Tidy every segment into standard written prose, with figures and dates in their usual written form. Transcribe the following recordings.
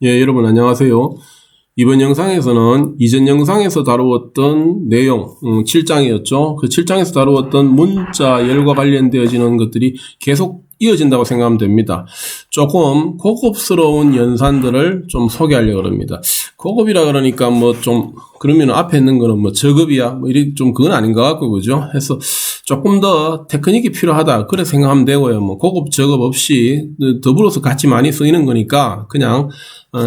예, 여러분 안녕하세요. 이번 영상에서는 이전 영상에서 다루었던 내용, 7장이었죠. 그 7장에서 다루었던 문자열과 관련되어지는 것들이 계속 이어진다고 생각하면 됩니다. 조금 고급스러운 연산들을 좀 소개하려고 합니다. 고급이라 그러니까 그러면 앞에 있는 거는 저급이야. 이렇게 좀 그건 아닌 것 같고, 그죠? 해서 조금 더 테크닉이 필요하다. 그래 생각하면 되고요. 고급, 저급 없이 더불어서 같이 많이 쓰이는 거니까 그냥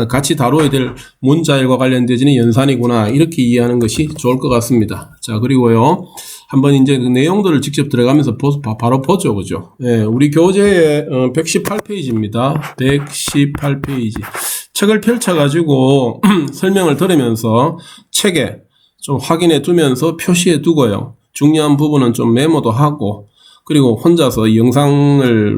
같이 다뤄야 될 문자열과 관련되어지는 연산이구나. 이렇게 이해하는 것이 좋을 것 같습니다. 자, 그리고요. 한번 이제 그 내용들을 직접 들어가면서 바로 보죠. 그죠? 예, 우리 교재의 118페이지입니다. 118페이지. 책을 펼쳐가지고 설명을 들으면서 책에 좀 확인해 두면서 표시해 두고요. 중요한 부분은 좀 메모도 하고, 그리고 혼자서 이 영상을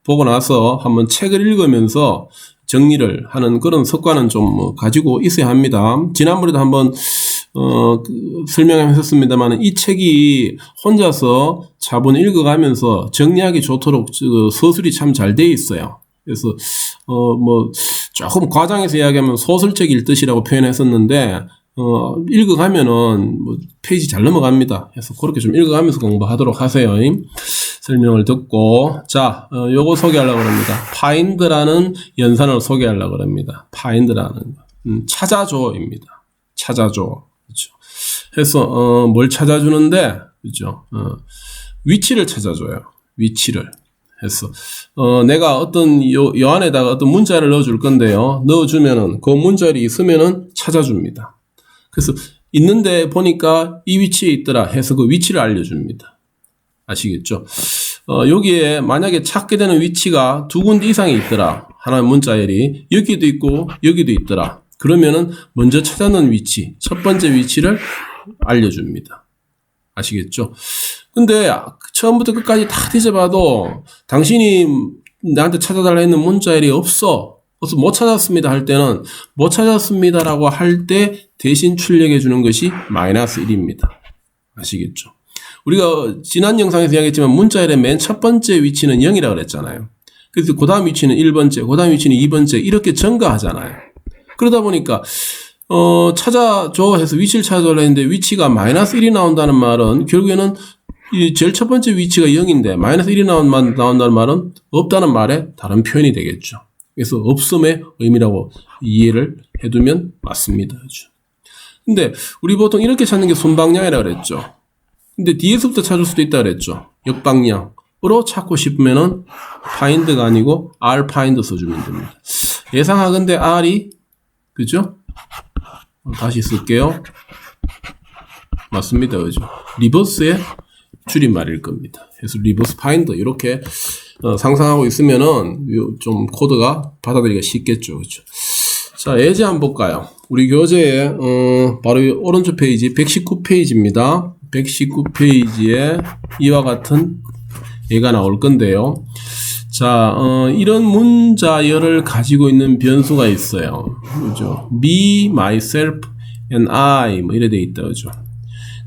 보고 나서 한번 책을 읽으면서 정리를 하는 그런 습관은 좀 가지고 있어야 합니다. 지난번에도 한번 설명했었습니다만 이 책이 혼자서 차분히 읽어가면서 정리하기 좋도록 서술이 참 잘 돼 있어요. 그래서 조금 과장해서 이야기하면 소설책 읽듯이라고 표현했었는데 읽어가면은 페이지 잘 넘어갑니다. 그래서 그렇게 좀 읽어가면서 공부하도록 하세요. 설명을 듣고, 자, 요거 소개하려고 합니다. find라는 연산을 소개하려고 합니다. find라는 찾아줘입니다. 찾아줘. 그렇죠. 그래서 뭘 찾아주는데, 그렇죠. 위치를 찾아줘요. 위치를. 해서 내가 어떤 요 안에다가 어떤 문자를 넣어줄 건데요. 넣어주면은 그 문자열이 있으면은 찾아줍니다. 그래서 있는데 보니까 이 위치에 있더라 해서 그 위치를 알려줍니다. 아시겠죠? 여기에 만약에 찾게 되는 위치가 두 군데 이상이 있더라. 하나의 문자열이 여기도 있고 여기도 있더라. 그러면은 먼저 찾아놓은 위치, 첫 번째 위치를 알려줍니다. 아시겠죠? 근데 처음부터 끝까지 다 뒤져봐도 당신이 나한테 찾아달라 했는 문자열이 없어. 그래서 못 찾았습니다 할 때는 못 찾았습니다라고 할 때 대신 출력해 주는 것이 -1입니다. 아시겠죠? 우리가 지난 영상에서 이야기했지만 문자열의 맨 첫 번째 위치는 0이라고 그랬잖아요. 그래서 그 다음 위치는 1번째, 그 다음 위치는 2번째 이렇게 증가하잖아요. 그러다 보니까 찾아줘 해서 위치를 찾아달라 했는데 위치가 -1이 나온다는 말은 결국에는 이 제일 첫 번째 위치가 0인데 -1이 나온다는 말은 없다는 말에 다른 표현이 되겠죠. 그래서 없음의 의미라고 이해를 해두면 맞습니다. 근데 우리 보통 이렇게 찾는 게 손방향이라고 그랬죠. 근데 뒤에서부터 찾을 수도 있다 그랬죠. 역방향으로 찾고 싶으면은 find가 아니고 rfind 써주면 됩니다. 예상하건대 r이 그죠? 다시 쓸게요. 맞습니다. 그죠? 리버스의 줄임말일 겁니다. 그래서 리버스 파인더 이렇게 상상하고 있으면은 좀 코드가 받아들이기가 쉽겠죠. 그렇죠? 자, 예제 한번 볼까요? 우리 교재에 바로 오른쪽 페이지 119페이지입니다. 119페이지에 이와 같은 예가 나올 건데요. 자, 이런 문자열을 가지고 있는 변수가 있어요. 그죠? me, myself, and I 이래 돼 있다. 그죠?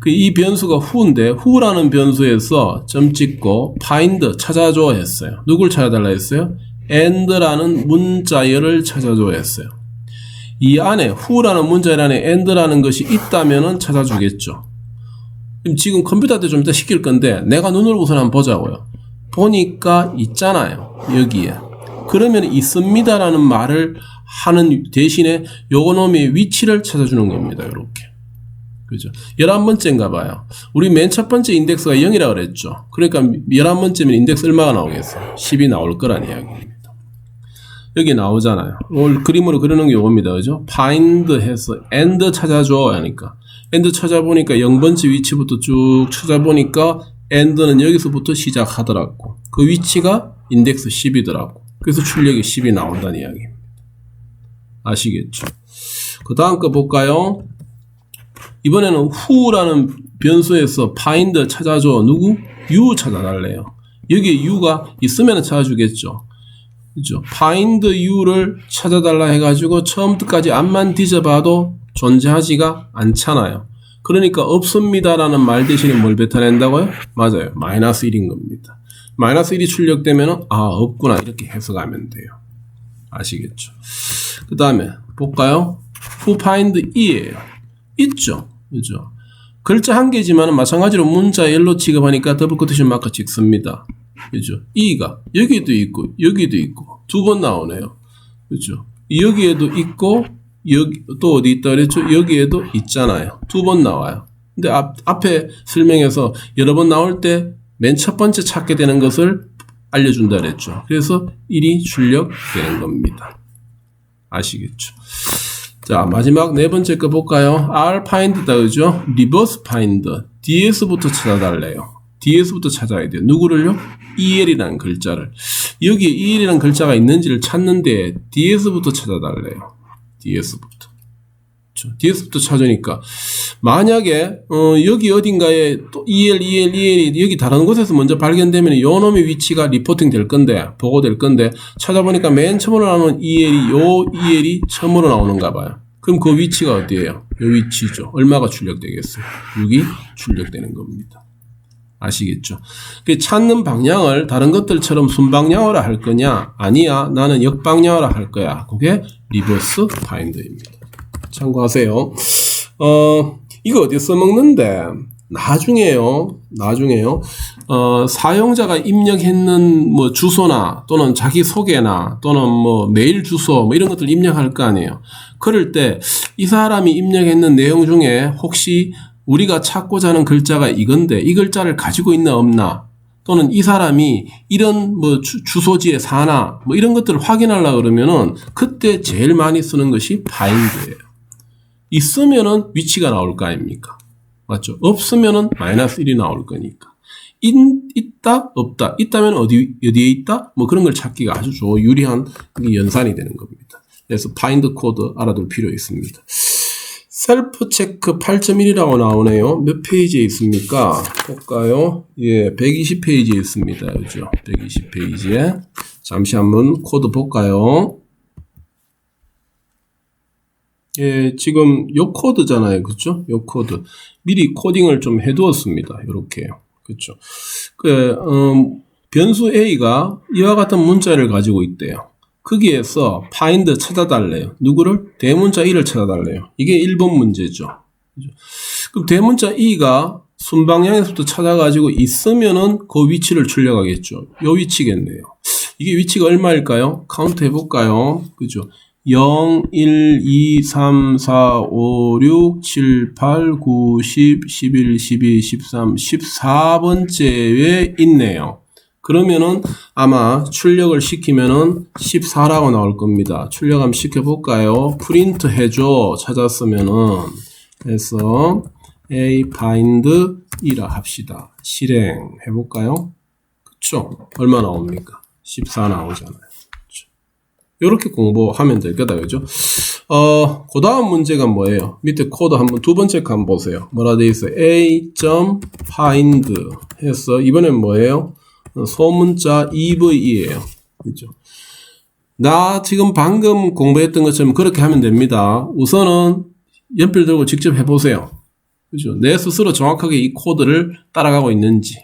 이 변수가 who인데 who라는 변수에서 점 찍고 find 찾아줘 했어요. 누굴 찾아달라 했어요? and라는 문자열을 찾아줘 했어요. 이 안에 who라는 문자열 안에 and라는 것이 있다면은 찾아주겠죠. 지금 컴퓨터한테 좀 이따 시킬 건데 내가 눈으로 우선 한번 보자고요. 보니까 있잖아요. 여기에. 그러면 있습니다라는 말을 하는 대신에 요거놈의 위치를 찾아주는 겁니다. 이렇게. 그죠? 11번째인가 봐요. 우리 맨 첫 번째 인덱스가 0이라고 그랬죠. 그러니까 11번째면 인덱스 얼마가 나오겠어요? 10이 나올 거란 이야기입니다. 여기 나오잖아요. 오늘 그림으로 그리는 게 이겁니다. 그죠? find 해서 and 찾아줘 하니까 and 찾아보니까 0번째 위치부터 쭉 찾아보니까 and는 여기서부터 시작하더라고. 그 위치가 인덱스 10이더라고. 그래서 출력이 10이 나온다는 이야기입니다. 아시겠죠? 그 다음 거 볼까요? 이번에는 who라는 변수에서 find 찾아줘. 누구? you 찾아달래요. 여기에 you가 있으면 찾아주겠죠. 그죠? find you를 찾아달라 해가지고 처음부터까지 앞만 뒤져봐도 존재하지가 않잖아요. 그러니까 없습니다라는 말 대신에 뭘 뱉어낸다고요? 맞아요. -1인 겁니다. -1이 출력되면은 없구나 이렇게 해석하면 돼요. 아시겠죠? 그 다음에 볼까요? who find e예요. 있죠. 그죠? 글자 한 개지만 마찬가지로 문자 옐로 취급하니까 더블 코테이션 마크 찍습니다. 그죠? e가 여기도 있고 여기도 있고 두 번 나오네요. 그죠? 여기에도 있고 여기 또 어디 있다 그랬죠? 여기에도 있잖아요. 두 번 나와요. 근데 앞에 설명에서 여러 번 나올 때 맨 첫 번째 찾게 되는 것을 알려준다 그랬죠. 그래서 1이 출력되는 겁니다. 아시겠죠? 자, 마지막 네 번째 거 볼까요? R find다 그죠? reverse find. DS부터 찾아달래요. DS부터 찾아야 돼요. 누구를요? EL이라는 글자를. 여기에 EL이라는 글자가 있는지를 찾는데 DS부터 찾아달래요. DS부터. 그렇죠? DS부터 찾으니까 만약에 여기 어딘가에 또 EL이 여기 다른 곳에서 먼저 발견되면 요 놈의 위치가 리포팅 될 건데 보고될 건데 찾아보니까 맨 처음으로 나오는 EL이 처음으로 나오는가 봐요. 그럼 그 위치가 어디예요? 요 위치죠. 얼마가 출력되겠어요? 6이 출력되는 겁니다. 아시겠죠? 찾는 방향을 다른 것들처럼 순방향으로 할 거냐? 아니야. 나는 역방향으로 할 거야. 그게 리버스 파인드입니다. 참고하세요. 이거 어디에 써먹는데 나중에요. 사용자가 입력했는 뭐 주소나 또는 자기 소개나 또는 뭐 메일 주소 뭐 이런 것들 입력할 거 아니에요. 그럴 때 이 사람이 입력했는 내용 중에 혹시 우리가 찾고자 하는 글자가 이건데 이 글자를 가지고 있나 없나 또는 이 사람이 이런 뭐 주소지에 사나 뭐 이런 것들을 확인하려고 그러면은 그때 제일 많이 쓰는 것이 find예요. 있으면은 위치가 나올 거 아닙니까? 맞죠? 없으면은 마이너스 1이 나올 거니까. 있다, 없다. 있다면 어디에 있다? 뭐 그런 걸 찾기가 아주 유리한 연산이 되는 겁니다. 그래서 find 코드 알아둘 필요 있습니다. 셀프 체크 8.1이라고 나오네요. 몇 페이지에 있습니까? 볼까요? 예, 120페이지에 있습니다. 그죠? 120페이지에. 잠시 한번 코드 볼까요? 예, 지금 요 코드잖아요. 그쵸? 요 코드. 미리 코딩을 좀 해두었습니다. 요렇게요. 그쵸? 변수 A가 이와 같은 문자를 가지고 있대요. 거기에서 find 찾아달래요. 누구를? 대문자 E를 찾아달래요. 이게 1번 문제죠. 그죠? 그럼 대문자 E가 순방향에서부터 찾아가지고 있으면은 그 위치를 출력하겠죠. 요 위치겠네요. 이게 위치가 얼마일까요? 카운트 해볼까요? 그죠? 0, 1, 2, 3, 4, 5, 6, 7, 8, 9, 10, 11, 12, 13, 14번째에 있네요. 그러면은 아마 출력을 시키면은 14라고 나올 겁니다. 출력 한번 시켜볼까요? 프린트 해줘. 찾았으면은 해서 a find 이라 합시다. 실행해볼까요? 그쵸? 얼마 나옵니까? 14 나오잖아요. 이렇게 공부하면 될 거다, 그죠? 그 다음 문제가 뭐예요? 밑에 코드 한번 두 번째 거 한번 보세요. 뭐라 돼 있어요? a.find 해서 이번엔 뭐예요? 소문자 EVE예요. 그죠? 나 지금 방금 공부했던 것처럼 그렇게 하면 됩니다. 우선은 연필 들고 직접 해보세요. 그죠? 내 스스로 정확하게 이 코드를 따라가고 있는지.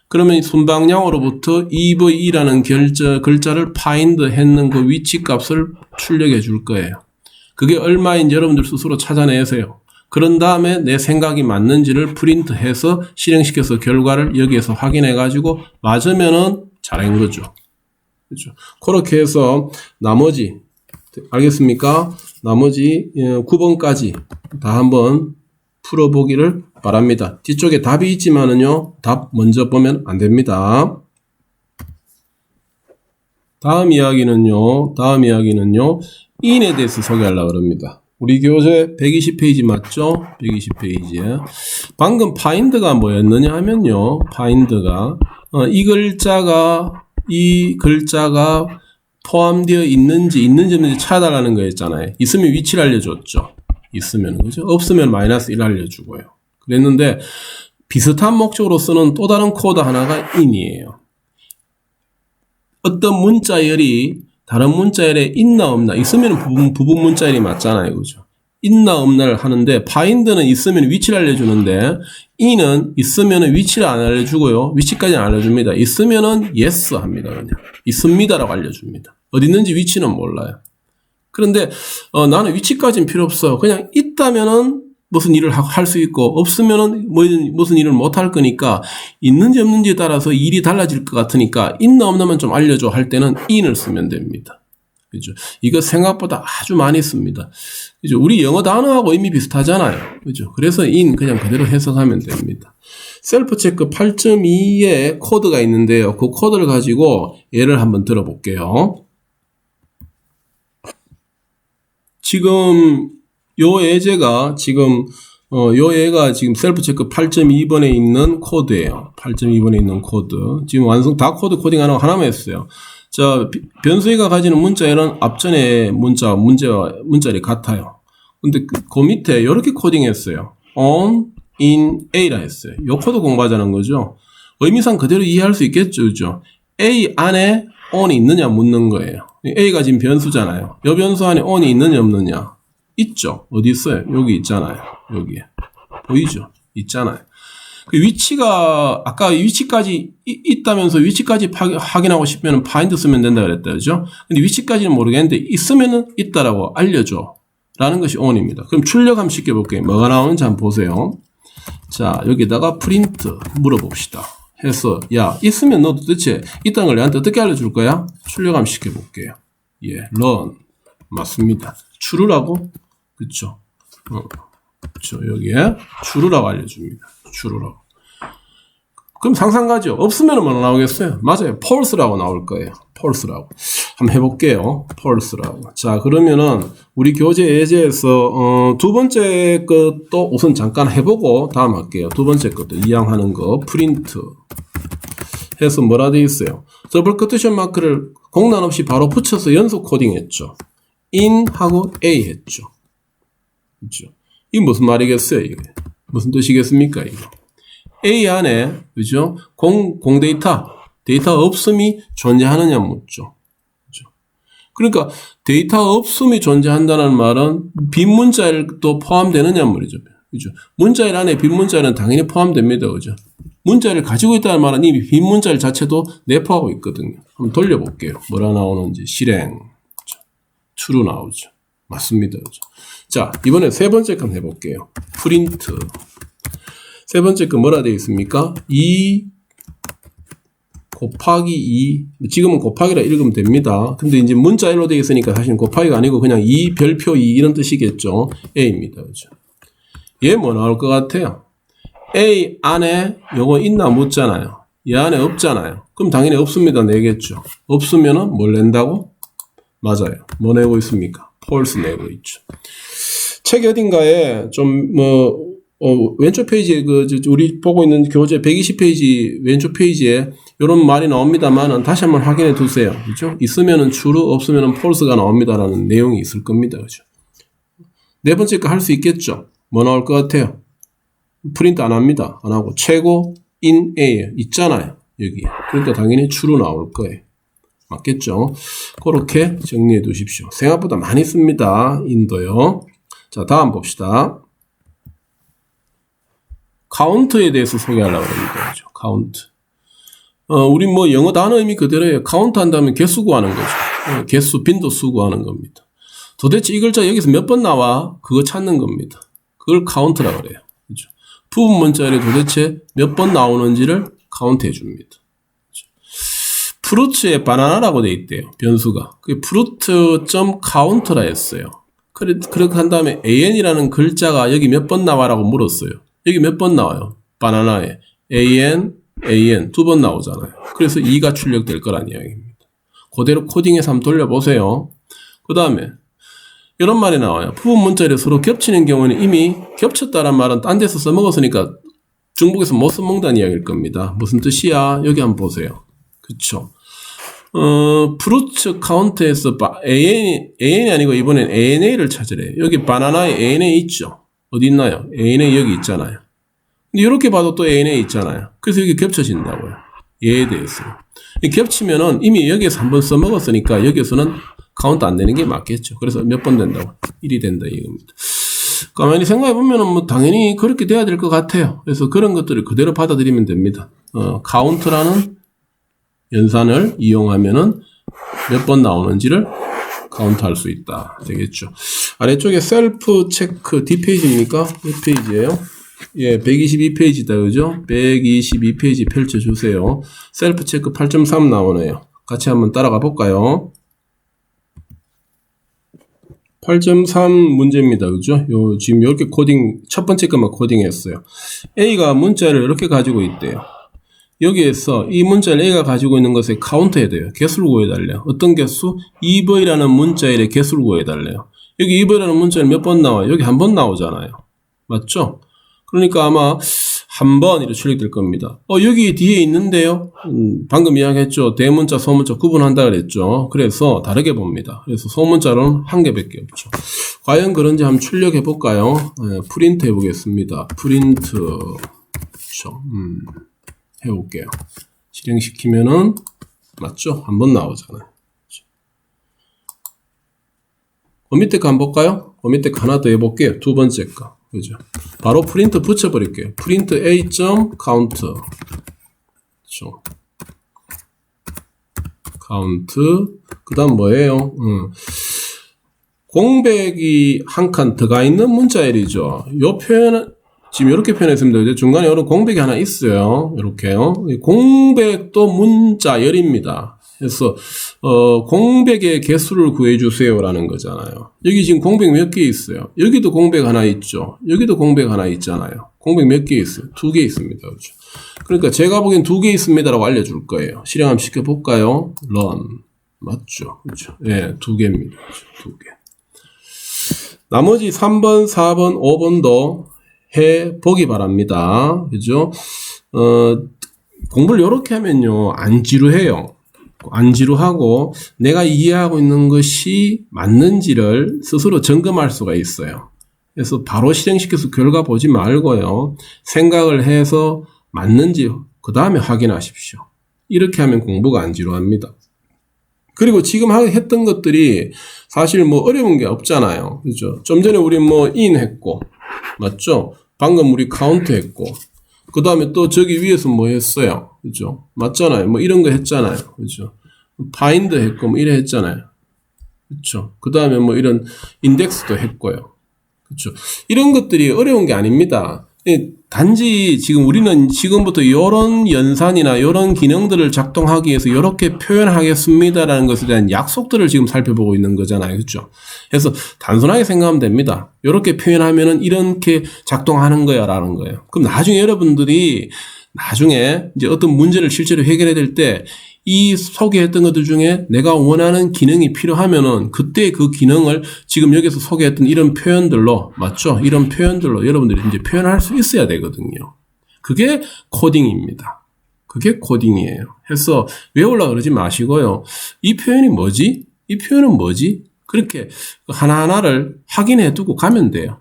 그러면 순방향으로부터 EVE라는 글자를 find 했는 그 위치 값을 출력해 줄 거예요. 그게 얼마인지 여러분들 스스로 찾아내세요. 그런 다음에 내 생각이 맞는지를 프린트해서 실행시켜서 결과를 여기에서 확인해 가지고 맞으면은 잘한 거죠. 그렇죠? 그렇게 해서 나머지 알겠습니까? 나머지 9번까지 다 한번 풀어보기를 바랍니다. 뒤쪽에 답이 있지만은요, 답 먼저 보면 안 됩니다. 다음 이야기는요, in에 대해서 소개하려고 합니다. 우리 교재 120페이지 맞죠? 120페이지에. 방금 find가 뭐였느냐 하면요, find가, 이 글자가 포함되어 있는지 없는지 찾아달라는 거였잖아요. 있으면 위치를 알려줬죠. 있으면, 그죠? 없으면 마이너스 1 알려주고요. 그랬는데, 비슷한 목적으로 쓰는 또 다른 코드 하나가 in이에요. 어떤 문자열이 다른 문자열에 있나 없나, 있으면 부분 문자열이 맞잖아요. 그죠? 있나 없나를 하는데, find는 있으면 위치를 알려주는데, in은 있으면 위치를 안 알려주고요. 위치까지는 안 알려줍니다. 있으면은 yes 합니다. 그냥. 있습니다라고 알려줍니다. 어디 있는지 위치는 몰라요. 그런데 나는 위치까지는 필요 없어. 그냥 있다면은 무슨 일을 할 수 있고 없으면은 무슨 일을 못 할 거니까 있는지 없는지에 따라서 일이 달라질 것 같으니까 있나 없나만 좀 알려줘 할 때는 in을 쓰면 됩니다. 그죠? 이거 생각보다 아주 많이 씁니다. 그죠? 우리 영어 단어하고 이미 비슷하잖아요. 그죠? 그래서 in 그냥 그대로 해석하면 됩니다. 셀프 체크 8.2에 코드가 있는데요. 그 코드를 가지고 예를 한번 들어볼게요. 지금 요 예제가 지금 요 얘가 지금 셀프 체크 8.2번에 있는 코드예요. 8.2번에 있는 코드. 지금 완성 다 코딩하는 거 하나만 했어요. 자, 변수가 가지는 문자에는 앞전에 문자리 같아요. 근데 그 밑에 이렇게 코딩했어요. on, in, a라 했어요. 요 코드 공부하자는 거죠. 의미상 그대로 이해할 수 있겠죠, 그죠? a 안에 on이 있느냐 묻는 거예요. a가 지금 변수잖아요. 요 변수 안에 on이 있느냐 없느냐? 있죠. 어디 있어요? 여기 있잖아요. 여기에. 보이죠? 있잖아요. 그 위치가 아까 위치까지 있다면서 위치까지 확인하고 싶으면 find 쓰면 된다 그랬다. 그죠? 근데 위치까지는 모르겠는데 있으면은 있다라고 알려줘. 라는 것이 on입니다. 그럼 출력 한번 쉽게 볼게요. 뭐가 나오는지 한번 보세요. 자, 여기다가 print 물어봅시다. 해서 야, 있으면 너 도대체 있다는 걸 내한테 어떻게 알려줄 거야? 출력 한번 쉽게 볼게요. 예, run. 맞습니다. true라고? 그쵸? 그쵸. 여기에 true라고 알려줍니다. true라고. 그럼 상상가죠. 없으면 뭐 나오겠어요? 맞아요. false라고 나올 거예요. false라고. 한번 해볼게요. false라고. 자, 그러면은 우리 교재 예제에서 두 번째 것도 우선 잠깐 해보고 다음 할게요. 두 번째 것도 이양하는 거 print 해서 뭐라 돼 있어요? 더블 커트션 마크를 공란 없이 바로 붙여서 연속 코딩했죠. in 하고 a 했죠. 그렇죠? 이게 무슨 말이겠어요? 이게 무슨 뜻이겠습니까? 이거 a 안에 그죠? 데이터 없음이 존재하느냐 묻죠. 그렇죠? 그러니까 데이터 없음이 존재한다는 말은 빈 문자일도 포함되느냐 말이죠. 그죠? 문자일 안에 빈 문자일은 당연히 포함됩니다. 그죠? 문자를 가지고 있다는 말은 이미 빈 문자일 자체도 내포하고 있거든요. 한번 돌려볼게요. 뭐라 나오는지 실행. true 나오죠. 맞습니다. 그죠? 자, 이번에 세 번째 건 해볼게요. print. 세 번째 건 뭐라 되어 있습니까? 2 곱하기 2. 지금은 곱하기라 읽으면 됩니다. 근데 이제 문자일로 되어 있으니까 사실 곱하기가 아니고 그냥 2 별표 2 이런 뜻이겠죠. a입니다. 그죠? 얘 뭐 나올 것 같아요? a 안에 요거 있나 묻잖아요. 얘 안에 없잖아요. 그럼 당연히 없습니다. 내겠죠. 없으면은 뭘 낸다고? 맞아요. 뭐 내고 있습니까? false 내고 있죠. 책 어딘가에 좀 왼쪽 페이지에 우리 보고 있는 교재 120페이지 왼쪽 페이지에 이런 말이 나옵니다만은 다시 한번 확인해 두세요. 그죠? 있으면은 true, 없으면은 false가 나옵니다라는 내용이 있을 겁니다. 그죠? 네 번째 거 할 수 있겠죠? 뭐 나올 것 같아요? 프린트 안 합니다. 안 하고 최고 in a 있잖아요. 여기. 그러니까 당연히 true 나올 거예요. 맞겠죠? 그렇게 정리해 두십시오. 생각보다 많이 씁니다. 인도요. 자, 다음 봅시다. 카운트에 대해서 소개하려고 합니다. 카운트. 우리 뭐 영어 단어 의미 그대로예요. 카운트 한다면 개수 구하는 거죠. 개수, 빈도수 구하는 겁니다. 도대체 이 글자 여기서 몇 번 나와? 그거 찾는 겁니다. 그걸 카운트라고 그래요. 그렇죠? 부분 문자열이 도대체 몇 번 나오는지를 카운트 해줍니다. 프루트에 바나나라고 돼 있대요. 변수가. 그게 fruit.count라 했어요. 그렇게 한 다음에 an이라는 글자가 여기 몇 번 나와라고 물었어요. 여기 몇 번 나와요? 바나나에 an 두 번 나오잖아요. 그래서 2가 출력될 거란 이야기입니다. 그대로 코딩해서 한번 돌려보세요. 그 다음에 이런 말이 나와요. 부분 문자열이 서로 겹치는 경우는 이미 겹쳤다란 말은 딴 데서 써먹었으니까 중복해서 못 써먹는다는 이야기일 겁니다. 무슨 뜻이야? 여기 한번 보세요. 그쵸? 프루트 카운트에서 AN이 아니고 이번엔 ANA를 찾으래요. 여기 바나나에 ANA 있죠? 어디 있나요? ANA 여기 있잖아요. 근데 이렇게 봐도 또 ANA 있잖아요. 그래서 여기 겹쳐진다고요. 얘에 대해서. 겹치면은 이미 여기에서 한번 써먹었으니까 여기에서는 카운트 안 되는 게 맞겠죠. 그래서 몇 번 된다고? 1이 된다 이겁니다. 가만히 생각해보면은 뭐 당연히 그렇게 돼야 될 것 같아요. 그래서 그런 것들을 그대로 받아들이면 됩니다. 카운트라는 연산을 이용하면은 몇 번 나오는지를 카운트할 수 있다. 되겠죠. 아래쪽에 셀프 체크 D페이지입니까? 몇 페이지예요? 예, 122페이지다. 그죠? 122페이지 펼쳐주세요. 셀프 체크 8.3 나오네요. 같이 한번 따라가 볼까요? 8.3 문제입니다. 그죠? 지금 이렇게 첫 번째 것만 코딩했어요. A가 문자를 이렇게 가지고 있대요. 여기에서 이 문자를 A가 가지고 있는 것을 카운트해야 돼요. 개수를 구해달래요. 어떤 개수? 2번이라는 문자의 개수를 구해달래요. 여기 2번이라는 문자는 몇 번 나와요? 여기 한 번 나오잖아요. 맞죠? 그러니까 아마 한 번 이렇게 출력될 겁니다. 여기 뒤에 있는데요. 방금 이야기했죠. 대문자, 소문자 구분한다 그랬죠. 그래서 다르게 봅니다. 그래서 소문자는 한 개밖에 없죠. 과연 그런지 한번 출력해 볼까요? 프린트 해보겠습니다. 프린트. 그렇죠. 해볼게요. 실행시키면은 맞죠? 한 번 나오잖아요. 그 밑에 거 한번 볼까요? 그 밑에 거 하나 더 해볼게요. 두 번째 거. 그죠? 바로 프린트 붙여버릴게요. 프린트 A.count. 그렇죠? count. 그 다음 뭐예요? 공백이 한 칸 들어가 있는 문자열이죠. 요 표현은 지금 이렇게 표현했습니다. 중간에 이런 공백이 하나 있어요. 이렇게요. 공백도 문자열입니다. 그래서 공백의 개수를 구해주세요라는 거잖아요. 여기 지금 공백 몇 개 있어요? 여기도 공백 하나 있죠. 여기도 공백 하나 있잖아요. 공백 몇 개 있어요? 2개 있습니다. 그렇죠? 그러니까 제가 보기엔 2개 있습니다라고 알려줄 거예요. 실행 한번 시켜볼까요? run. 맞죠? 그렇죠? 예, 2개입니다. 그렇죠? 2개. 나머지 3번, 4번, 5번도 해 보기 바랍니다. 그죠? 공부를 이렇게 하면요, 안 지루해요. 안 지루하고 내가 이해하고 있는 것이 맞는지를 스스로 점검할 수가 있어요. 그래서 바로 실행시켜서 결과 보지 말고요, 생각을 해서 맞는지 그 다음에 확인하십시오. 이렇게 하면 공부가 안 지루합니다. 그리고 지금 했던 것들이 사실 뭐 어려운 게 없잖아요. 그죠? 좀 전에 우리 뭐 in 했고, 맞죠? 방금 우리 카운트 했고, 그 다음에 또 저기 위에서 뭐 했어요? 그죠? 맞잖아요. 뭐 이런 거 했잖아요. 그죠? find 했고, 뭐 이래 했잖아요. 그죠? 그 다음에 뭐 이런 인덱스도 했고요. 그죠? 이런 것들이 어려운 게 아닙니다. 단지 지금 우리는 지금부터 이런 연산이나 이런 기능들을 작동하기 위해서 이렇게 표현하겠습니다라는 것에 대한 약속들을 지금 살펴보고 있는 거잖아요. 그렇죠? 그래서 단순하게 생각하면 됩니다. 이렇게 표현하면은 이렇게 작동하는 거야 라는 거예요. 그럼 나중에 여러분들이 나중에 이제 어떤 문제를 실제로 해결해야 될 때 이 소개했던 것들 중에 내가 원하는 기능이 필요하면은 그때 그 기능을 지금 여기서 소개했던 이런 표현들로, 맞죠? 이런 표현들로 여러분들이 이제 표현할 수 있어야 되거든요. 그게 코딩입니다. 그게 코딩이에요. 그래서 외우려고 그러지 마시고요. 이 표현이 뭐지? 이 표현은 뭐지? 그렇게 하나하나를 확인해 두고 가면 돼요.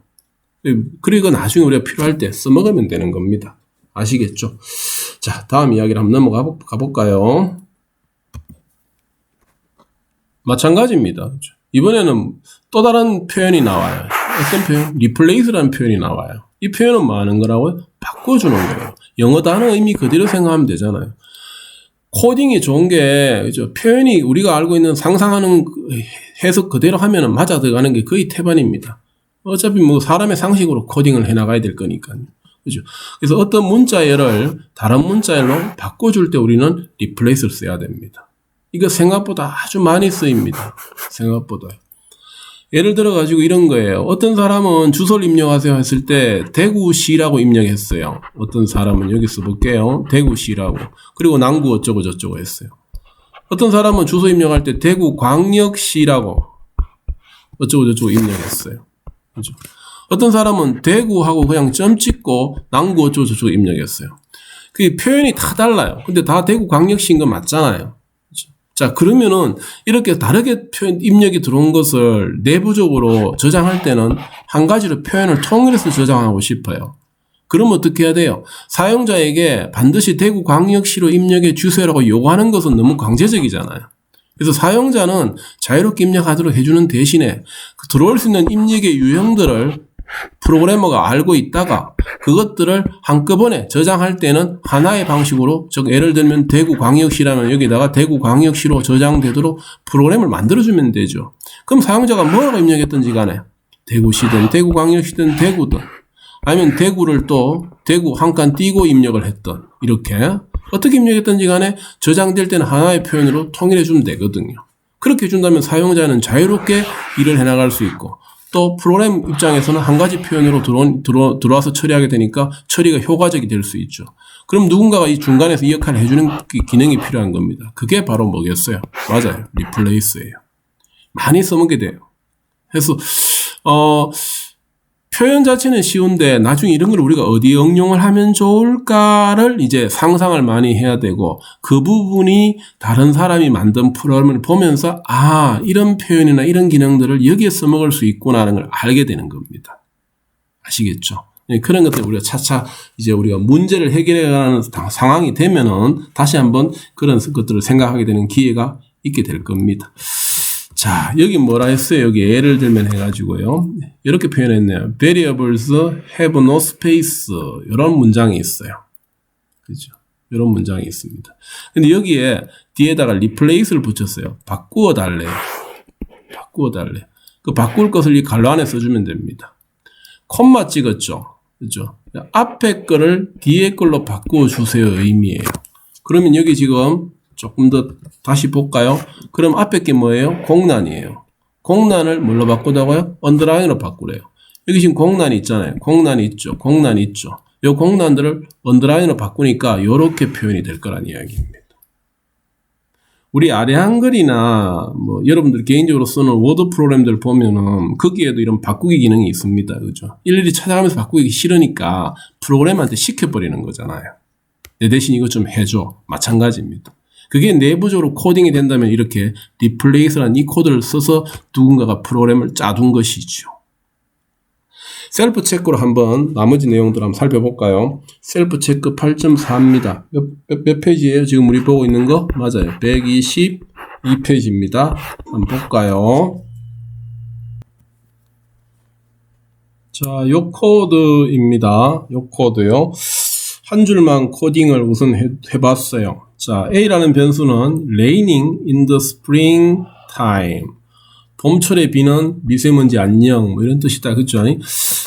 그리고 나중에 우리가 필요할 때 써먹으면 되는 겁니다. 아시겠죠? 자, 다음 이야기를 한번 넘어가 볼까요? 마찬가지입니다. 그렇죠? 이번에는 또 다른 표현이 나와요. 어떤 표현? replace라는 표현이 나와요. 이 표현은 뭐 하는 거라고요? 바꿔주는 거예요. 영어 단어 의미 그대로 생각하면 되잖아요. 코딩이 좋은 게, 그죠? 표현이 우리가 알고 있는 상상하는 해석 그대로 하면은 맞아 들어가는 게 거의 태반입니다. 어차피 뭐 사람의 상식으로 코딩을 해나가야 될 거니까요. 그죠? 그래서 어떤 문자열을 다른 문자열로 바꿔줄 때 우리는 replace를 써야 됩니다. 이거 생각보다 아주 많이 쓰입니다. 생각보다. 예를 들어 가지고 이런 거예요. 어떤 사람은 주소를 입력하세요 했을 때 대구시라고 입력했어요. 어떤 사람은 여기 써볼게요. 대구시라고. 그리고 남구 어쩌고 저쩌고 했어요. 어떤 사람은 주소 입력할 때 대구광역시라고 어쩌고 저쩌고 입력했어요. 그죠? 어떤 사람은 대구하고 그냥 점 찍고 남구 어쩌고 저쩌고 입력했어요. 그 표현이 다 달라요. 근데 다 대구광역시인 거 맞잖아요. 자, 그러면은 이렇게 다르게 입력이 들어온 것을 내부적으로 저장할 때는 한 가지로 표현을 통일해서 저장하고 싶어요. 그럼 어떻게 해야 돼요? 사용자에게 반드시 대구광역시로 입력해 주세요라고 요구하는 것은 너무 강제적이잖아요. 그래서 사용자는 자유롭게 입력하도록 해주는 대신에 들어올 수 있는 입력의 유형들을 프로그래머가 알고 있다가 그것들을 한꺼번에 저장할 때는 하나의 방식으로, 즉 예를 들면 대구광역시라면 여기다가 대구광역시로 저장되도록 프로그램을 만들어주면 되죠. 그럼 사용자가 뭐라고 입력했든지 간에 대구시든 대구광역시든 대구든 아니면 대구를 또 대구 한 칸 띄고 입력을 했던, 이렇게 어떻게 입력했든지 간에 저장될 때는 하나의 표현으로 통일해 주면 되거든요. 그렇게 해준다면 사용자는 자유롭게 일을 해나갈 수 있고, 또 프로그램 입장에서는 한 가지 표현으로 들어와서 처리하게 되니까 처리가 효과적이 될 수 있죠. 그럼 누군가가 이 중간에서 이 역할을 해주는 기능이 필요한 겁니다. 그게 바로 뭐겠어요? 맞아요. 리플레이스예요. 많이 써먹게 돼요. 그래서 표현 자체는 쉬운데 나중에 이런 걸 우리가 어디에 응용을 하면 좋을까를 이제 상상을 많이 해야 되고, 그 부분이 다른 사람이 만든 프로그램을 보면서 이런 표현이나 이런 기능들을 여기에 써먹을 수 있구나 하는 걸 알게 되는 겁니다. 아시겠죠? 그런 것들 우리가 차차 이제 우리가 문제를 해결해가는 상황이 되면은 다시 한번 그런 것들을 생각하게 되는 기회가 있게 될 겁니다. 자, 여기 뭐라 했어요? 여기 예를 들면 해가지고요. 이렇게 표현했네요. Variables have no space. 이런 문장이 있어요. 그죠? 이런 문장이 있습니다. 근데 여기에 뒤에다가 replace를 붙였어요. 바꾸어 달래요. 바꾸어 달래. 그 바꿀 것을 이 괄호 안에 써주면 됩니다. 콤마 찍었죠? 그죠? 앞에 거를 뒤에 걸로 바꾸어 주세요. 의미예요. 그러면 여기 지금 조금 더 다시 볼까요? 그럼 앞에 게 뭐예요? 공란이에요. 공란을 뭘로 바꾸다고요? 언더라인으로 바꾸래요. 여기 지금 공란이 있잖아요. 공란이 있죠. 공란이 있죠. 이 공란들을 언더라인으로 바꾸니까 이렇게 표현이 될 거란 이야기입니다. 우리 아래 한글이나 뭐 여러분들 개인적으로 쓰는 워드 프로그램들 보면은 거기에도 이런 바꾸기 기능이 있습니다. 그죠? 일일이 찾아가면서 바꾸기 싫으니까 프로그램한테 시켜버리는 거잖아요. 내 대신 이거 좀 해줘. 마찬가지입니다. 그게 내부적으로 코딩이 된다면 이렇게 replace라는 이 코드를 써서 누군가가 프로그램을 짜둔 것이죠. 셀프 체크로 한번 나머지 내용들 한번 살펴볼까요? 셀프 체크 8.4입니다. 몇 페이지예요? 지금 우리 보고 있는 거? 맞아요. 122페이지입니다. 한번 볼까요? 자, 요 코드입니다. 요 코드요. 한 줄만 코딩을 우선 해봤어요. 자, A라는 변수는 raining in the spring time. 봄철에 비는 미세먼지 안녕, 뭐 이런 뜻이다. 그죠?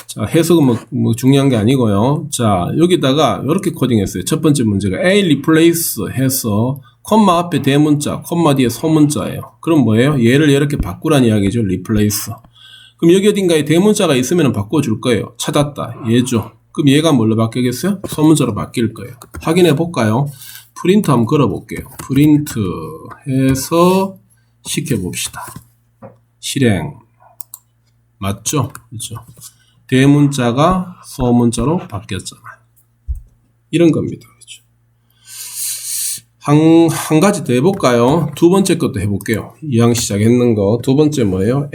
자, 해석은 뭐 중요한 게 아니고요. 자, 여기다가 이렇게 코딩했어요. 첫 번째 문제가 A replace 해서 콤마 앞에 대문자, 콤마 뒤에 소문자예요. 그럼 뭐예요? 얘를 이렇게 바꾸란 이야기죠. replace. 그럼 여기 어딘가에 대문자가 있으면 바꿔줄 거예요. 찾았다. 얘죠. 그럼 얘가 뭘로 바뀌겠어요? 소문자로 바뀔 거예요. 확인해 볼까요? 프린트 한번 걸어볼게요. 프린트 해서 시켜봅시다. 실행. 맞죠? 그렇죠? 대문자가 소문자로 바뀌었잖아요. 이런 겁니다. 그렇죠? 한 가지 더 해볼까요? 두 번째 것도 해볼게요. 이왕 시작했는 거. 두 번째 뭐예요?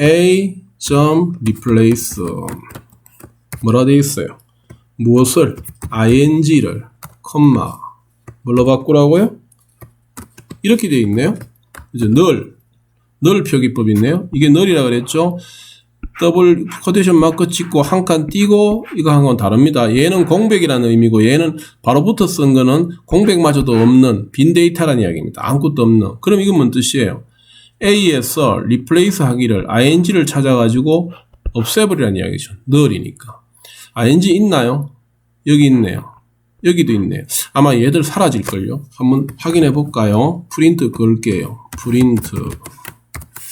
A.replace. 뭐라 되어 있어요? 무엇을? ing를, 콤마. 뭘로 바꾸라고요? 이렇게 되어 있네요. 그죠? 널 표기법이 있네요. 이게 널이라 그랬죠? 더블 코테이션 마크 찍고 한 칸 띄고 이거 한 건 다릅니다. 얘는 공백이라는 의미고 얘는 바로부터 쓴 거는 공백마저도 없는 빈 데이터라는 이야기입니다. 아무것도 없는. 그럼 이건 뭔 뜻이에요? A에서 replace 하기를 ing를 찾아가지고 없애버리라는 이야기죠. 널이니까. ing 있나요? 여기 있네요. 여기도 있네요. 아마 얘들 사라질걸요. 한번 확인해 볼까요? 프린트 걸게요. 프린트.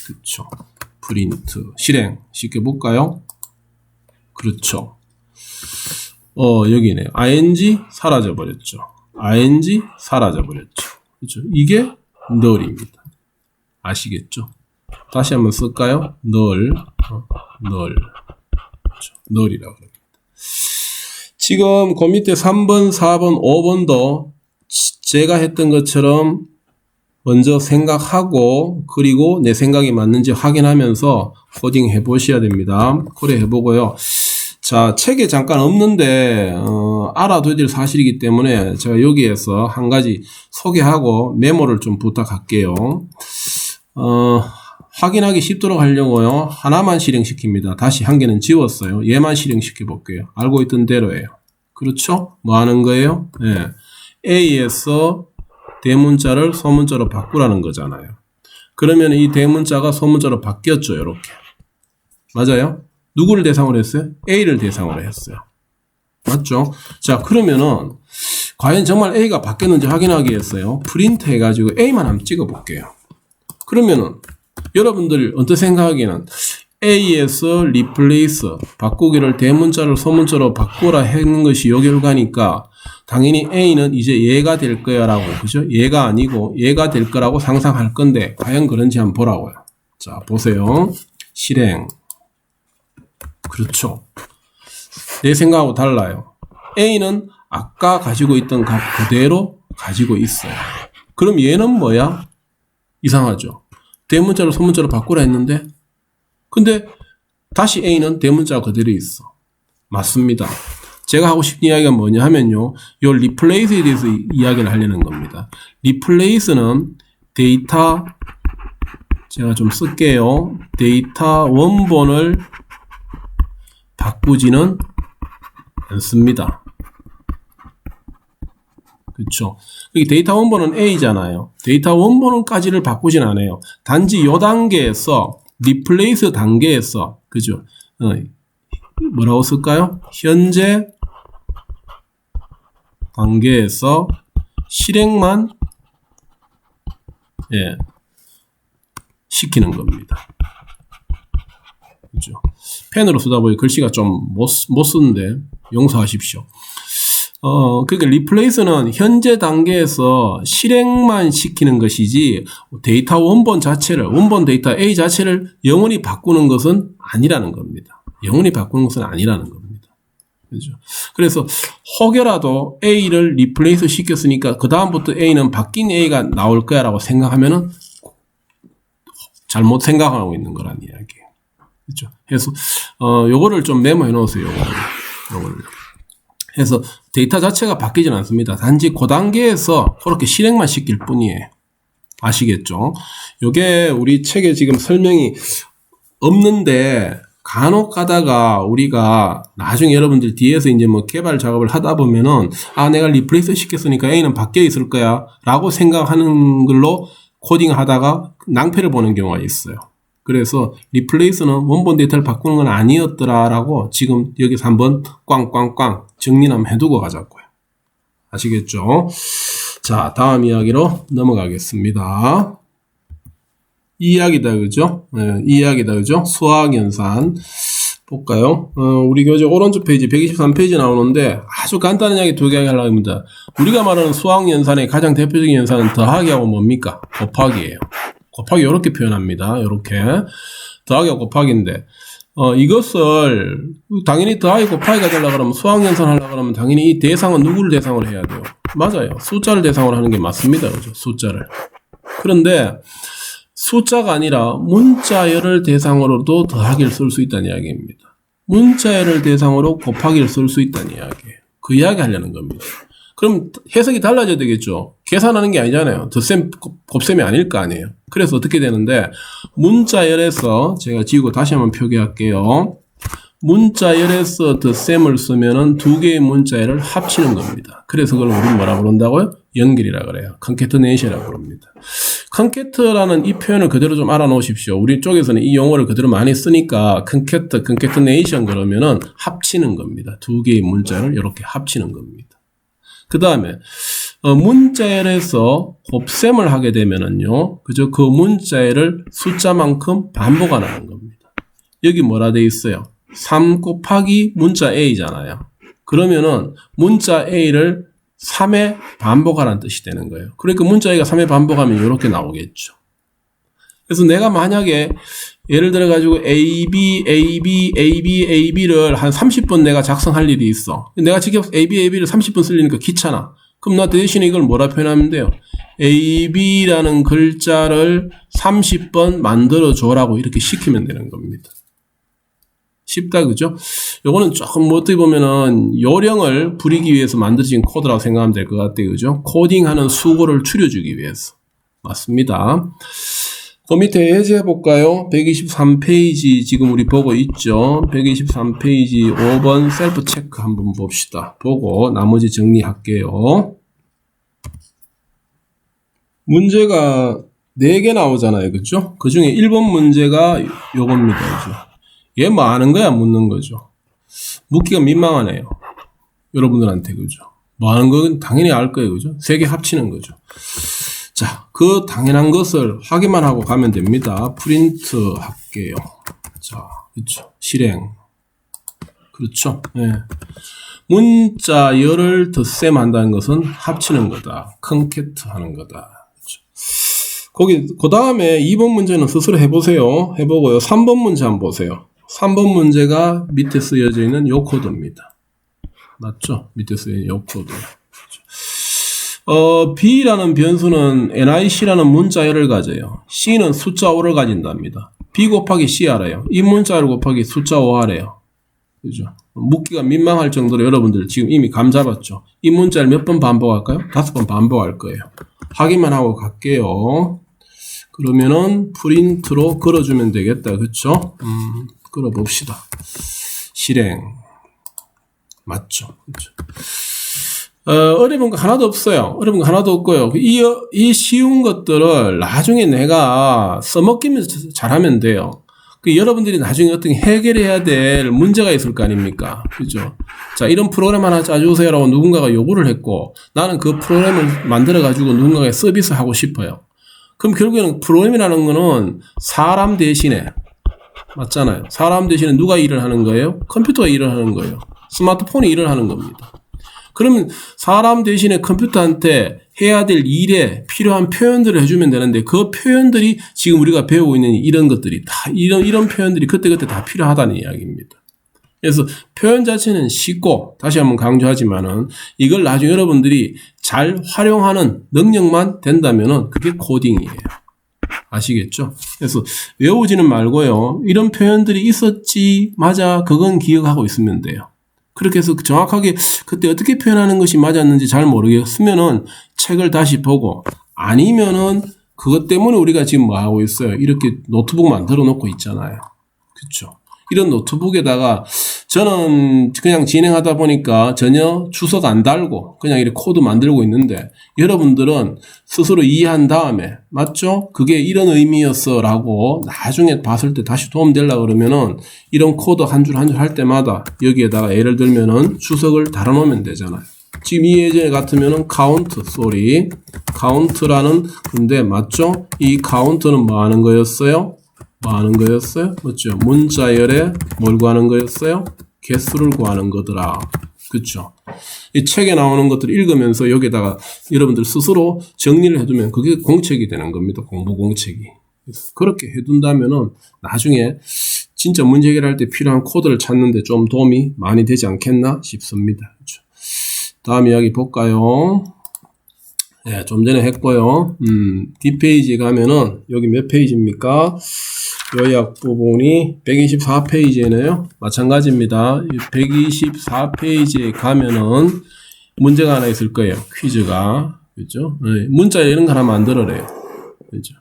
그렇죠. 프린트. 실행. 쉽게 볼까요? 그렇죠. 여기네요. ing 사라져버렸죠. ing 사라져버렸죠. 그렇죠. 이게 널입니다. 아시겠죠? 다시 한번 쓸까요? 널. 그렇죠. 널이라고 합니다. 지금 그 밑에 3번, 4번, 5번도 제가 했던 것처럼 먼저 생각하고 그리고 내 생각이 맞는지 확인하면서 코딩 해보셔야 됩니다. 코드 해보고요. 자, 책에 잠깐 없는데 알아둬야 될 사실이기 때문에 제가 여기에서 한 가지 소개하고 메모를 좀 부탁할게요. 확인하기 쉽도록 하려고요. 하나만 실행시킵니다. 다시 한 개는 지웠어요. 얘만 실행시켜 볼게요. 알고 있던 대로예요. 그렇죠? 뭐 하는 거예요? 네. A에서 대문자를 소문자로 바꾸라는 거잖아요. 그러면 이 대문자가 소문자로 바뀌었죠. 이렇게. 맞아요? 누구를 대상으로 했어요? A를 대상으로 했어요. 맞죠? 자, 그러면은 과연 정말 A가 바뀌었는지 확인하기 위해서요. 프린트 해가지고 A만 한번 찍어볼게요. 그러면은 여러분들 언뜻 생각하기에는 A에서 replace 바꾸기를 대문자를 소문자로 바꾸라 했는 것이 요 결과니까 당연히 A는 이제 얘가 될 거야 라고, 그죠? 얘가 아니고 얘가 될 거라고 상상할 건데 과연 그런지 한번 보라고요. 자, 보세요. 실행. 그렇죠. 내 생각하고 달라요. A는 아까 가지고 있던 값 그대로 가지고 있어요. 그럼 얘는 뭐야? 이상하죠. 대문자로 소문자로 바꾸라 했는데 근데 다시 A는 대문자가 그대로 있어. 맞습니다. 제가 하고 싶은 이야기가 뭐냐 하면요. 요 replace에 대해서 이야기를 하려는 겁니다. replace는 데이터 제가 좀 쓸게요. 데이터 원본을 바꾸지는 않습니다. 그렇죠. 데이터 원본은 A잖아요. 데이터 원본까지를 바꾸진 않아요. 단지 이 단계에서 replace 단계에서 그죠? 뭐라고 쓸까요? 현재 단계에서 실행만 시키는 겁니다. 그죠? 펜으로 쓰다 보니 글씨가 좀 못 쓰는데 용서하십시오. 그러니까 replace는 현재 단계에서 실행만 시키는 것이지 데이터 원본 자체를, 원본 데이터 A 자체를 영원히 바꾸는 것은 아니라는 겁니다. 영원히 바꾸는 것은 아니라는 겁니다. 그죠? 그래서 혹여라도 A를 replace 시켰으니까 그 다음부터 A는 바뀐 A가 나올 거야 라고 생각하면은 잘못 생각하고 있는 거란 이야기예요. 그죠? 그래서 요거를 좀 메모해 놓으세요. 요거를. 그래서 데이터 자체가 바뀌진 않습니다. 단지 그 단계에서 그렇게 실행만 시킬 뿐이에요. 아시겠죠? 요게 우리 책에 지금 설명이 없는데 간혹 가다가 우리가 나중에 여러분들 뒤에서 이제 뭐 개발 작업을 하다 보면은 내가 리플레이스 시켰으니까 A는 바뀌어 있을 거야 라고 생각하는 걸로 코딩 하다가 낭패를 보는 경우가 있어요. 그래서 replace는 원본 데이터를 바꾸는 건 아니었더라라고 지금 여기서 한번 꽝꽝꽝 정리 한번 해두고 가자고요. 아시겠죠? 자, 다음 이야기로 넘어가겠습니다. 이 이야기다, 그죠? 이 이야기다, 그죠? 수학연산. 볼까요? 우리 교재 오른쪽 페이지 123페이지 나오는데 아주 간단한 이야기 두 개 하려고 합니다. 우리가 말하는 수학연산의 가장 대표적인 연산은 더하기하고 뭡니까? 곱하기예요. 곱하기 이렇게 표현합니다. 이렇게 더하기하고 곱하기인데 이것을 당연히 더하기 곱하기가 되려고 그러면 수학연산 하려고 그러면 당연히 이 대상은 누구를 대상으로 해야 돼요? 맞아요. 숫자를 대상으로 하는 게 맞습니다. 그죠? 숫자를. 그런데 숫자가 아니라 문자열을 대상으로도 더하기를 쓸 수 있다는 이야기입니다. 문자열을 대상으로 곱하기를 쓸 수 있다는 이야기예요. 그 이야기 하려는 겁니다. 그럼 해석이 달라져야 되겠죠. 계산하는 게 아니잖아요. 덧셈, 곱셈이 아닐 거 아니에요. 그래서 어떻게 되는데 문자열에서 제가 지우고 다시 한번 표기할게요. 문자열에서 덧셈을 쓰면은 두 개의 문자열을 합치는 겁니다. 그래서 그걸 우리는 뭐라 부른다고요? 연결이라 그래요. 컨캐터네이션이라고 부릅니다. 컨캐터라는 이 표현을 그대로 좀 알아놓으십시오. 우리 쪽에서는 이 용어를 그대로 많이 쓰니까 컨캐터네이션 그러면은 합치는 겁니다. 두 개의 문자를 이렇게 합치는 겁니다. 그 다음에 문자열에서 곱셈을 하게 되면은요, 그죠? 그 문자열을 숫자만큼 반복하는 겁니다. 여기 뭐라 돼 있어요? 3 곱하기 문자 A잖아요. 그러면은 문자 A를 3에 반복하라는 뜻이 되는 거예요. 그러니까 문자 A가 3에 반복하면 이렇게 나오겠죠. 그래서 내가 만약에 예를 들어 가지고 AB를 한 30번 내가 작성할 일이 있어. 내가 직접 AB를 30번 쓰려니까 귀찮아. 그럼 나 대신에 이걸 뭐라 표현하면 돼요? AB라는 글자를 30번 만들어 줘라고 이렇게 시키면 되는 겁니다. 쉽다, 그죠? 요거는 조금 어떻게 보면은 요령을 부리기 위해서 만들어진 코드라고 생각하면 될 것 같아요, 그죠? 코딩하는 수고를 줄여주기 위해서. 맞습니다. 그 밑에 해제해 볼까요? 123페이지 지금 우리 보고 있죠. 123페이지 5번 셀프 체크 한번 봅시다. 보고 나머지 정리할게요. 문제가 4개 나오잖아요. 그죠? 그 중에 1번 문제가 요겁니다. 그죠? 얘 뭐 아는 거야? 묻는 거죠. 묻기가 민망하네요. 여러분들한테. 그죠? 뭐 하는 건 당연히 알 거예요. 그죠? 3개 합치는 거죠. 자, 그 당연한 것을 확인만 하고 가면 됩니다. 프린트 할게요. 자, 그렇죠. 실행. 그렇죠. 네. 문자열을 덧셈 한다는 것은 합치는 거다. 컨캐트 하는 거다. 그렇죠. 그 다음에 2번 문제는 스스로 해보세요. 해보고요. 3번 문제 한번 보세요. 3번 문제가 밑에 쓰여져 있는 요 코드입니다. 맞죠? 밑에 쓰여진 요 코드. B라는 변수는 NIC라는 문자열을 가져요. C는 숫자 5를 가진답니다. B 곱하기 C 하래요. 이 문자열 곱하기 숫자 5 하래요. 그죠? 묻기가 민망할 정도로 여러분들 지금 이미 감 잡았죠? 이 문자를 몇 번 반복할까요? 5번 반복할 거예요. 확인만 하고 갈게요. 그러면은 프린트로 걸어주면 되겠다. 그쵸? 걸어봅시다. 실행. 맞죠? 그쵸? 어려운 거 하나도 없어요. 어려운 거 하나도 없고요. 이 쉬운 것들을 나중에 내가 써먹기면서 잘하면 돼요. 여러분들이 나중에 어떻게 해결해야 될 문제가 있을 거 아닙니까? 그죠? 자, 이런 프로그램 하나 짜주세요라고 누군가가 요구를 했고, 나는 그 프로그램을 만들어가지고 누군가에게 서비스 하고 싶어요. 그럼 결국에는 프로그램이라는 거는 사람 대신에, 맞잖아요. 사람 대신에 누가 일을 하는 거예요? 컴퓨터가 일을 하는 거예요. 스마트폰이 일을 하는 겁니다. 그러면 사람 대신에 컴퓨터한테 해야 될 일에 필요한 표현들을 해주면 되는데 그 표현들이 지금 우리가 배우고 있는 이런 것들이 다 이런 표현들이 그때그때 다 필요하다는 이야기입니다. 그래서 표현 자체는 쉽고 다시 한번 강조하지만은 이걸 나중에 여러분들이 잘 활용하는 능력만 된다면은 그게 코딩이에요. 아시겠죠? 그래서 외우지는 말고요. 이런 표현들이 있었지, 맞아, 그건 기억하고 있으면 돼요. 그렇게 해서 정확하게 그때 어떻게 표현하는 것이 맞았는지 잘 모르겠으면은 책을 다시 보고, 아니면은 그것 때문에 우리가 지금 뭐 하고 있어요? 이렇게 노트북 만들어 놓고 있잖아요. 그렇죠? 이런 노트북에다가 저는 그냥 진행하다 보니까 전혀 주석 안 달고 그냥 이렇게 코드 만들고 있는데 여러분들은 스스로 이해한 다음에, 맞죠? 그게 이런 의미였어 라고 나중에 봤을 때 다시 도움 되려고 그러면은 이런 코드 한 줄 한 줄 할 때마다 여기에다가 예를 들면은 주석을 달아놓으면 되잖아요. 지금 이 예전에 같으면은 카운트라는 건데, 맞죠? 이 카운트는 뭐 하는 거였어요? 뭐 하는 거였어요? 맞죠? 문자열에 뭘 구하는 거였어요? 개수를 구하는 거더라. 그쵸? 이 책에 나오는 것들을 읽으면서 여기다가 여러분들 스스로 정리를 해두면 그게 공책이 되는 겁니다. 공부 공책이. 그렇게 해둔다면은 나중에 진짜 문제 해결할 때 필요한 코드를 찾는데 좀 도움이 많이 되지 않겠나 싶습니다. 그쵸? 다음 이야기 볼까요? 네, 좀 전에 했고요. 뒷페이지 가면은 여기 몇 페이지입니까? 요약 부분이 124페이지네요. 마찬가지입니다. 124페이지에 가면은 문제가 하나 있을 거예요. 퀴즈가. 그죠? 네, 문자 이런 거 하나 만들어래요. 그죠?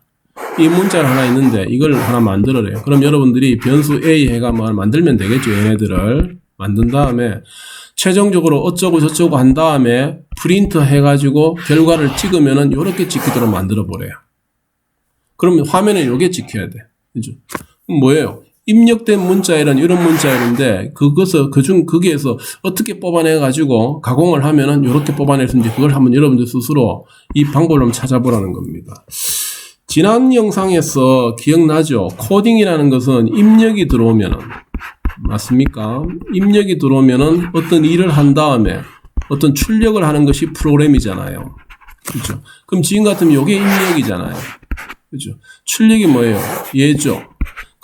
이 문자를 하나 있는데 이걸 하나 만들어래요. 그럼 여러분들이 변수 A 해가 뭐 만들면 되겠죠. 얘네들을 만든 다음에 최종적으로 어쩌고 저쩌고 한 다음에 프린트 해가지고 결과를 찍으면은 요렇게 찍히도록 만들어 보래요. 그러면 화면에 요게 찍혀야 돼. 그죠? 뭐예요? 입력된 문자열은 이런 문자열인데 거기에서 어떻게 뽑아내가지고 가공을 하면은 요렇게 뽑아낼 수 있는지 그걸 한번 여러분들 스스로 이 방법을 한번 찾아보라는 겁니다. 지난 영상에서 기억나죠? 코딩이라는 것은 입력이 들어오면은, 맞습니까? 입력이 들어오면은 어떤 일을 한 다음에 어떤 출력을 하는 것이 프로그램이잖아요. 그렇죠? 그럼 지금 같으면 이게 입력이잖아요. 그렇죠? 출력이 뭐예요? 얘죠.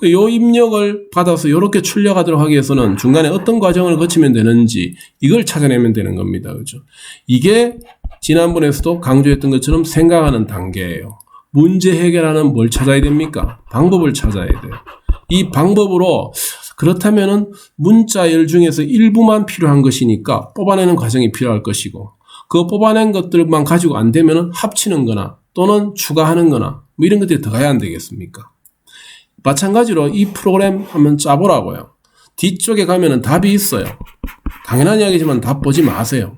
요 입력을 받아서 이렇게 출력하도록 하기 위해서는 중간에 어떤 과정을 거치면 되는지 이걸 찾아내면 되는 겁니다. 그렇죠? 이게 지난번에서도 강조했던 것처럼 생각하는 단계예요. 문제 해결하는 뭘 찾아야 됩니까? 방법을 찾아야 돼요. 이 방법으로 그렇다면은 문자열 중에서 일부만 필요한 것이니까 뽑아내는 과정이 필요할 것이고, 그 뽑아낸 것들만 가지고 안 되면은 합치는 거나 또는 추가하는 거나 뭐 이런 것들이 들어가야 안 되겠습니까? 마찬가지로 이 프로그램 한번 짜보라고요. 뒤쪽에 가면은 답이 있어요. 당연한 이야기지만 답 보지 마세요.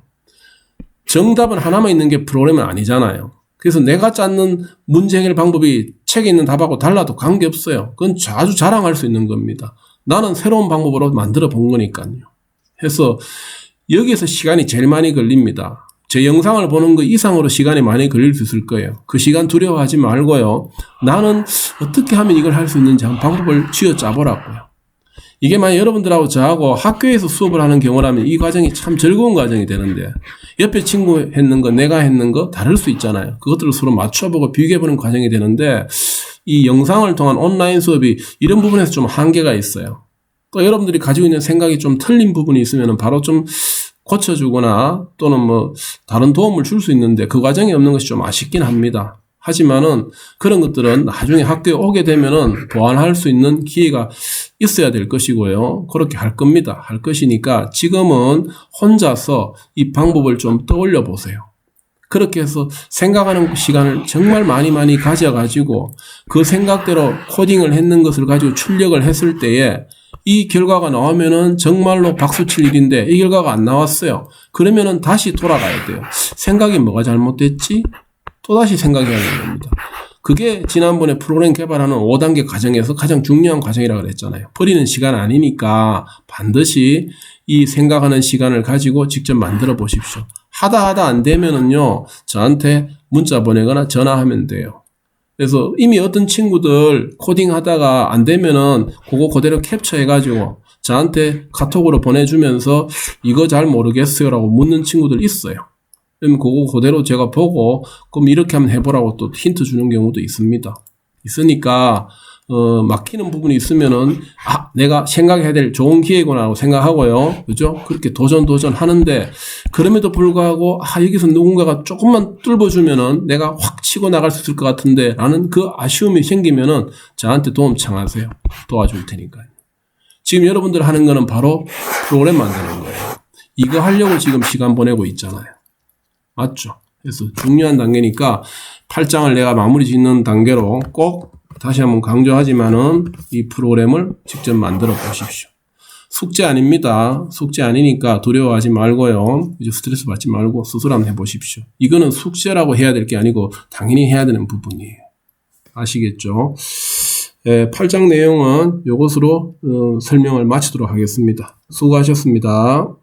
정답은 하나만 있는 게 프로그램은 아니잖아요. 그래서 내가 찾는 문제 해결 방법이 책에 있는 답하고 달라도 관계없어요. 그건 아주 자랑할 수 있는 겁니다. 나는 새로운 방법으로 만들어 본 거니까요. 해서 여기에서 시간이 제일 많이 걸립니다. 제 영상을 보는 것 이상으로 시간이 많이 걸릴 수 있을 거예요. 그 시간 두려워하지 말고요. 나는 어떻게 하면 이걸 할 수 있는지 한 방법을 쥐어 짜보라고요. 이게 만약 여러분들하고 저하고 학교에서 수업을 하는 경우라면 이 과정이 참 즐거운 과정이 되는데 옆에 친구 했는 거 내가 했는 거 다를 수 있잖아요. 그것들을 서로 맞춰보고 비교해보는 과정이 되는데 이 영상을 통한 온라인 수업이 이런 부분에서 좀 한계가 있어요. 또 여러분들이 가지고 있는 생각이 좀 틀린 부분이 있으면 바로 좀 고쳐주거나 또는 뭐 다른 도움을 줄 수 있는데 그 과정이 없는 것이 좀 아쉽긴 합니다. 하지만은 그런 것들은 나중에 학교에 오게 되면은 보완할 수 있는 기회가 있어야 될 것이고요. 그렇게 할 겁니다. 할 것이니까 지금은 혼자서 이 방법을 좀 떠올려 보세요. 그렇게 해서 생각하는 시간을 정말 많이 가져가지고 그 생각대로 코딩을 했는 것을 가지고 출력을 했을 때에 이 결과가 나오면은 정말로 박수 칠 일인데 이 결과가 안 나왔어요. 그러면은 다시 돌아가야 돼요. 생각이 뭐가 잘못됐지? 또다시 생각해야 하는 겁니다. 그게 지난번에 프로그램 개발하는 5단계 과정에서 가장 중요한 과정이라고 그랬잖아요. 버리는 시간 아니니까 반드시 이 생각하는 시간을 가지고 직접 만들어 보십시오. 하다 안 되면은요, 저한테 문자 보내거나 전화하면 돼요. 그래서 이미 어떤 친구들 코딩 하다가 안 되면은 그거 그대로 캡처해가지고 저한테 카톡으로 보내주면서 이거 잘 모르겠어요 라고 묻는 친구들 있어요. 그럼 그거 그대로 제가 보고 그럼 이렇게 한번 해보라고 또 힌트 주는 경우도 있습니다. 있으니까 막히는 부분이 있으면은 내가 생각해야 될 좋은 기회구나라고 생각하고요. 그죠? 그렇게 도전 하는데 그럼에도 불구하고 여기서 누군가가 조금만 뚫어주면은 내가 확 치고 나갈 수 있을 것 같은데 라는 그 아쉬움이 생기면은 저한테 도움 청하세요. 도와줄 테니까요. 지금 여러분들 하는 거는 바로 프로그램 만드는 거예요. 이거 하려고 지금 시간 보내고 있잖아요. 맞죠? 그래서 중요한 단계니까 8장을 내가 마무리 짓는 단계로 꼭 다시 한번 강조하지만은 이 프로그램을 직접 만들어 보십시오. 숙제 아닙니다. 숙제 아니니까 두려워하지 말고요. 이제 스트레스 받지 말고 스스로 한번 해보십시오. 이거는 숙제라고 해야 될 게 아니고 당연히 해야 되는 부분이에요. 아시겠죠? 8장 내용은 이것으로 설명을 마치도록 하겠습니다. 수고하셨습니다.